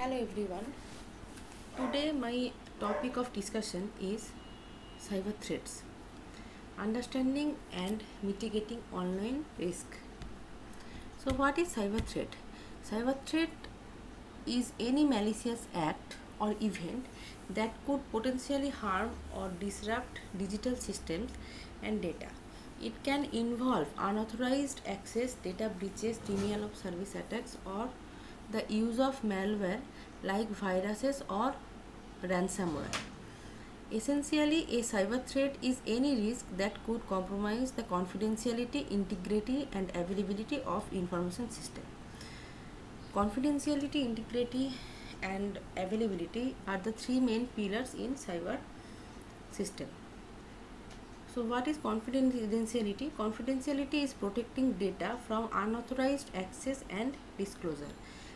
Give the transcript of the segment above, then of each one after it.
Hello everyone. Today my topic of discussion is cyber threats. Understanding and mitigating online risk. So what is cyber threat? Cyber threat is any malicious act or event that could potentially harm or disrupt digital systems and data. It can involve unauthorized access, data breaches, denial of service attacks, or the use of malware like viruses or ransomware. Essentially, a cyber threat is any risk that could compromise the confidentiality, integrity, and availability of information system. Confidentiality, integrity, and availability are the three main pillars in cyber system. So what is confidentiality? Confidentiality is protecting data from unauthorized access and disclosure.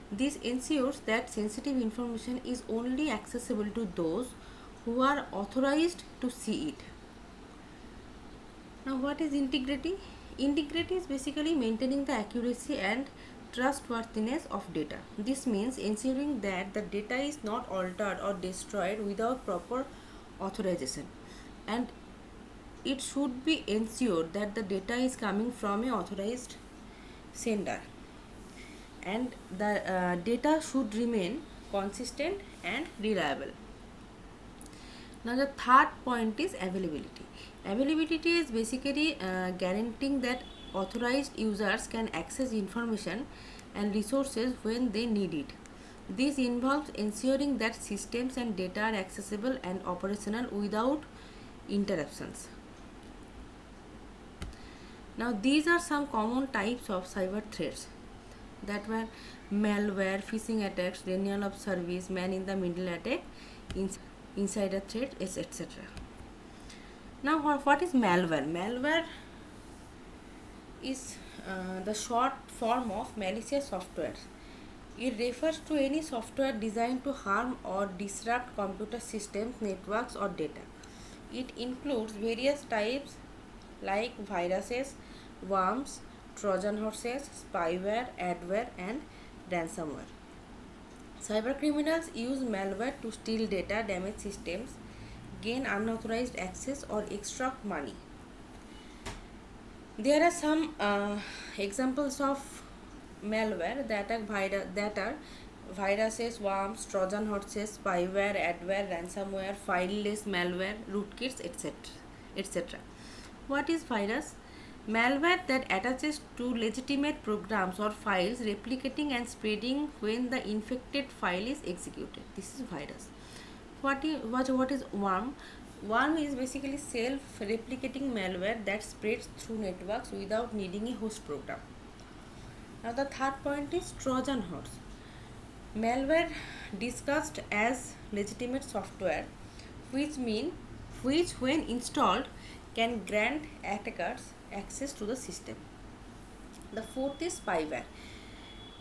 This ensures that sensitive information is only accessible to those who are authorized to see it. Now what is integrity? Integrity is basically maintaining the accuracy and trustworthiness of data. This means ensuring that the data is not altered or destroyed without proper authorization, and it should be ensured that the data is coming from a authorized sender, and the data should remain consistent and reliable. Now the third point is availability. Availability is basically guaranteeing that authorized users can access information and resources when they need it. This involves ensuring that systems and data are accessible and operational without interruptions. Now these are some common types of cyber threats that were malware, phishing attacks, denial of service, man in the middle attack, insider threat, etc. Now what is malware? Malware is the short form of malicious software. It refers to any software designed to harm or disrupt computer systems, networks, or data. It includes various types like viruses, worms, Trojan horses, spyware, adware, and ransomware. Cybercriminals use malware to steal data, damage systems, gain unauthorized access, or extract money. There are some examples of malware that are viruses, worms, Trojan horses, spyware, adware, ransomware, fileless malware, rootkits, etc. What is virus? Malware that attaches to legitimate programs or files, replicating and spreading when the infected file is executed. This is virus. What is worm? Worm is basically self-replicating malware that spreads through networks without needing a host program. Now the third point is Trojan horse. Malware discussed as legitimate software, which when installed can grant attackers access to the system. The fourth is spyware.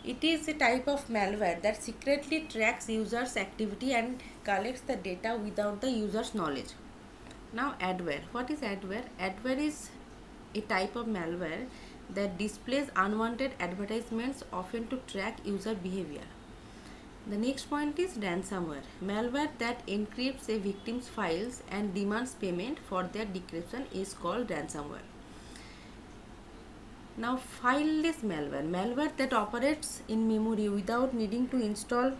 It is a type of malware that secretly tracks users' activity and collects the data without the user's knowledge. Now adware. What is adware? Adware is a type of malware that displays unwanted advertisements, often to track user behavior. The next point is ransomware. Malware that encrypts a victim's files and demands payment for their decryption is called ransomware. Now fileless malware. Malware that operates in memory without needing to install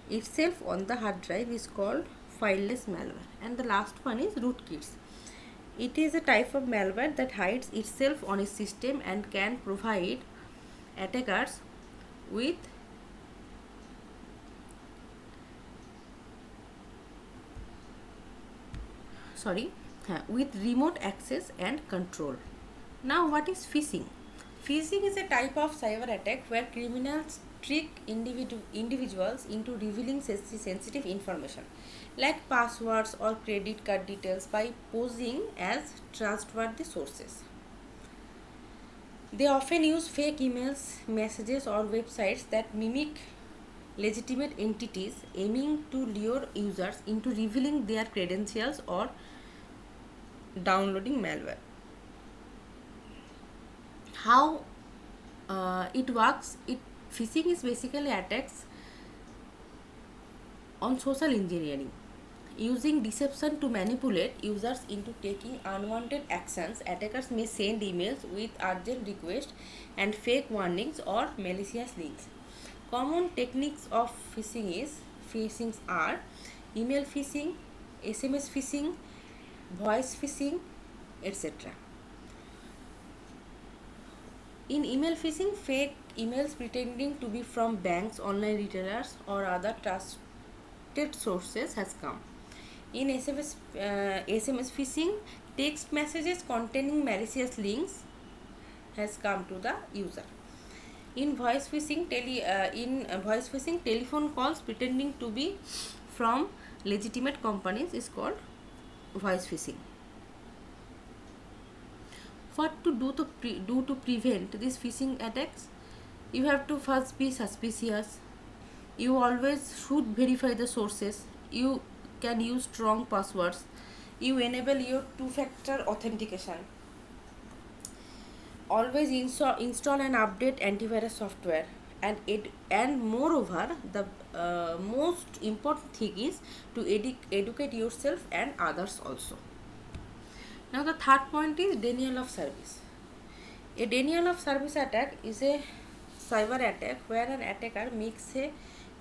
itself on the hard drive is called fileless malware. And the last one is rootkits. It is a type of malware that hides itself on a system and can provide attackers with remote access and control. Now what is phishing? Phishing is a type of cyber attack where criminals trick individuals into revealing sensitive information like passwords or credit card details by posing as trustworthy sources. They often use fake emails, messages, or websites that mimic legitimate entities, aiming to lure users into revealing their credentials or downloading malware. How it works? phishing is basically attacks on social engineering. Using deception to manipulate users into taking unwanted actions, attackers may send emails with urgent requests and fake warnings or malicious links. Common techniques of phishing are email phishing, SMS phishing, voice phishing, etc. In email phishing, fake emails pretending to be from banks, online retailers, or other trusted sources has come. In SMS phishing, text messages containing malicious links has come to the user. In voice phishing, telephone calls pretending to be from legitimate companies is called voice phishing. What to do to prevent these phishing attacks? You have to first be suspicious. You always should verify the sources. You can use strong passwords. You enable your two-factor authentication. Always install and update antivirus software. And moreover, the most important thing is to educate yourself and others also. Now the third point is denial of service. A denial of service attack is a cyber attack where an attacker makes a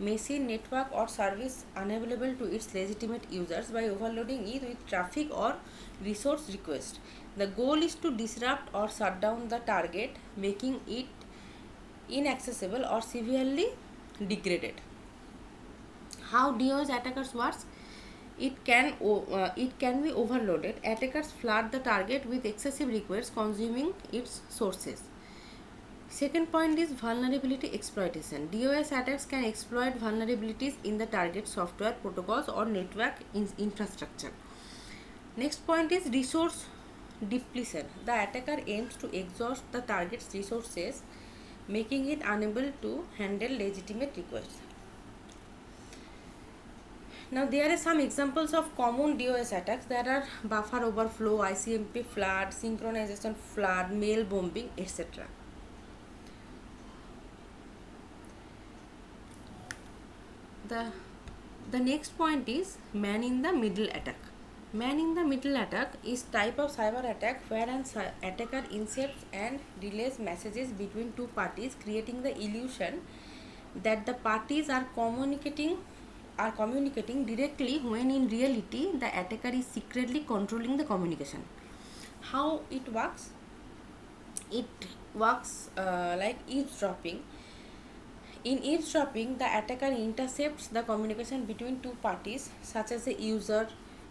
machine, network or service unavailable to its legitimate users by overloading it with traffic or resource request. The goal is to disrupt or shut down the target, making it inaccessible or severely degraded. How DOS attackers works? It can be overloaded. Attackers flood the target with excessive requests, consuming its sources. Second point is vulnerability exploitation. DOS attacks can exploit vulnerabilities in the target software, protocols or network infrastructure. Next point is resource depletion. The attacker aims to exhaust the target's resources, making it unable to handle legitimate requests. Now there are some examples of common DOS attacks. There are buffer overflow, ICMP flood, synchronization flood, mail bombing, etc. The next point is man in the middle attack. Man in the middle attack is type of cyber attack where an attacker inserts and relays messages between two parties, creating the illusion that the parties are communicating directly when in reality the attacker is secretly controlling the communication. How it works? It works like eavesdropping. In eavesdropping, the attacker intercepts the communication between two parties such as a user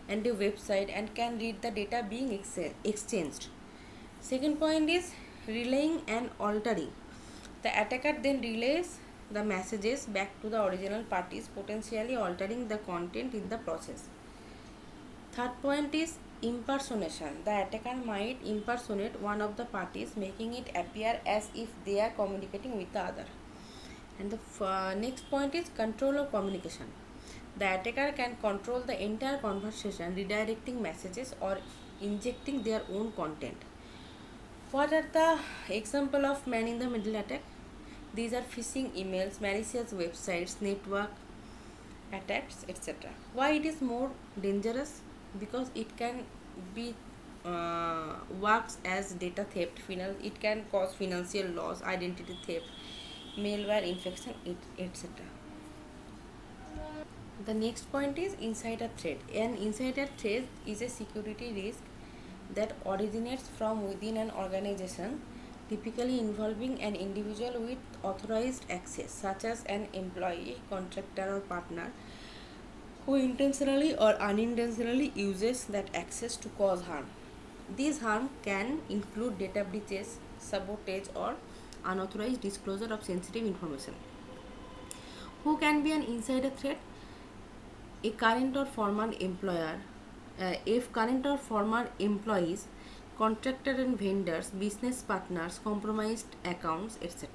and a website and can read the data being exchanged. Second point is relaying and altering. The attacker then relays the messages back to the original parties, potentially altering the content in the process. Third point is impersonation. The attacker might impersonate one of the parties, making it appear as if they are communicating with the other. And the next point is control of communication. The attacker can control the entire conversation, redirecting messages or injecting their own content. What are the example of man in the middle attack? These are phishing emails, malicious websites, network attacks, etc. Why it is more dangerous? Because it can be works as data theft. It can cause financial loss, identity theft, malware infection, etc. The next point is insider threat. An insider threat is a security risk that originates from within an organization, typically involving an individual with authorized access, such as an employee, contractor, or partner, who intentionally or unintentionally uses that access to cause harm. These harm can include data breaches, sabotage, or unauthorized disclosure of sensitive information. Who can be an insider threat? A current or former employer, if current or former employees, contractor and vendors, business partners, compromised accounts, etc.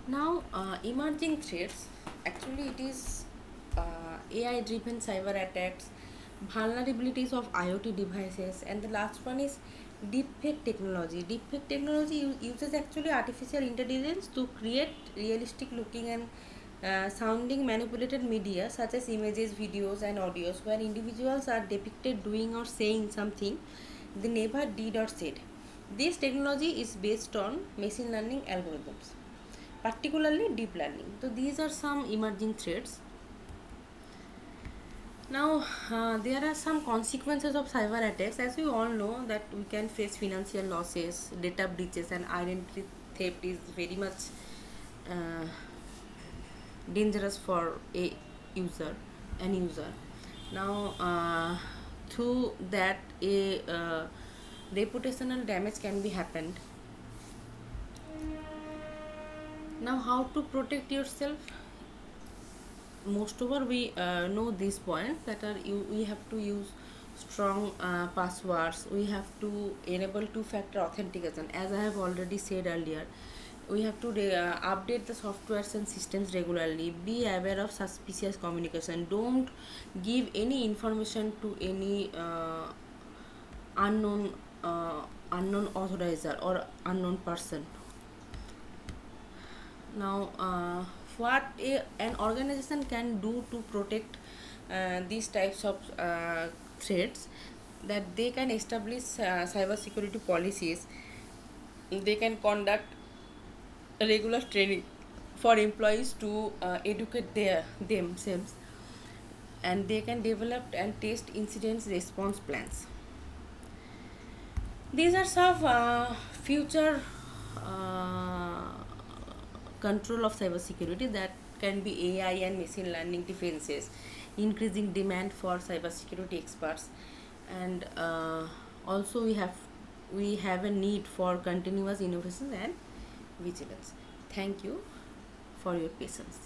Now, emerging threats. Actually, it is AI-driven cyber attacks, vulnerabilities of IoT devices, and the last one is Deepfake technology uses actually artificial intelligence to create realistic looking and sounding manipulated media such as images, videos, and audios where individuals are depicted doing or saying something they never did or said. This technology is based on machine learning algorithms, particularly deep learning. So these are some emerging threats. Now, there are some consequences of cyber attacks. As we all know, that we can face financial losses, data breaches, and identity theft is very much uh, dangerous for a user, an user. Now, through that, a reputational damage can be happened. Now, how to protect yourself? Most over we know these points that are we have to use strong passwords. We have to enable two-factor authentication, as I have already said earlier. We have to update the softwares and systems regularly. Be aware of suspicious communication. Don't give any information to any unknown unknown authorizer or unknown person. Now, what an organization can do to protect these types of threats, that they can establish cyber security policies. They can conduct regular training for employees to educate themselves, and they can develop and test incidents response plans. These are some future uh, control of cybersecurity, that can be AI and machine learning defenses, increasing demand for cybersecurity experts, and also we have a need for continuous innovation and vigilance. Thank you for your patience.